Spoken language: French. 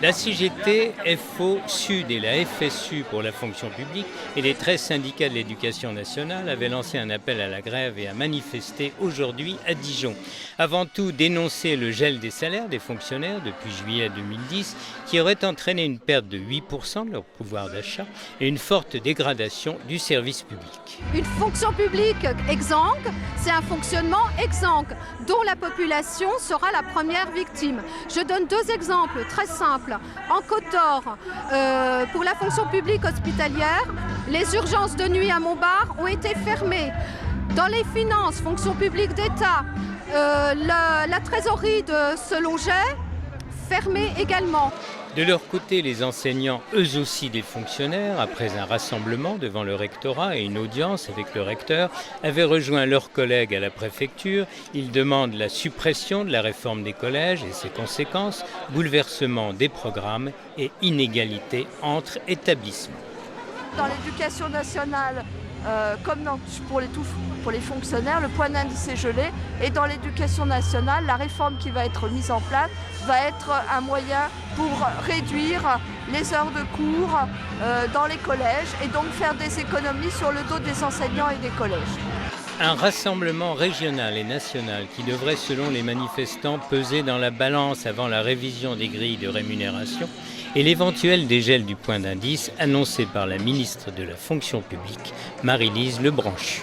La CGT, FO, Sud et la FSU pour la fonction publique et les 13 syndicats de l'éducation nationale avaient lancé un appel à la grève et à manifester aujourd'hui à Dijon. Avant tout, dénoncer le gel des salaires des fonctionnaires depuis juillet 2010 qui aurait entraîné une perte de 8% de leur pouvoir d'achat et une forte dégradation du service public. Une fonction publique exsangue, c'est un fonctionnement exsangue dont la population sera la première victime. Je donne deux exemples très simples. En Côte d'Or, pour la fonction publique hospitalière, les urgences de nuit à Montbard ont été fermées. Dans les finances, fonction publique d'État, la trésorerie de Selonget, fermée également. De leur côté, les enseignants, eux aussi des fonctionnaires, après un rassemblement devant le rectorat et une audience avec le recteur, avaient rejoint leurs collègues à la préfecture. Ils demandent la suppression de la réforme des collèges et ses conséquences, bouleversement des programmes et inégalité entre établissements. Dans l'éducation nationale, comme pour les fonctionnaires, le point d'indice est gelé. Et dans l'éducation nationale, la réforme qui va être mise en place va être un moyen pour réduire les heures de cours dans les collèges et donc faire des économies sur le dos des enseignants et des collèges. Un rassemblement régional et national qui devrait, selon les manifestants, peser dans la balance avant la révision des grilles de rémunération et l'éventuel dégel du point d'indice annoncé par la ministre de la fonction publique, Marie-Lise Lebranchu.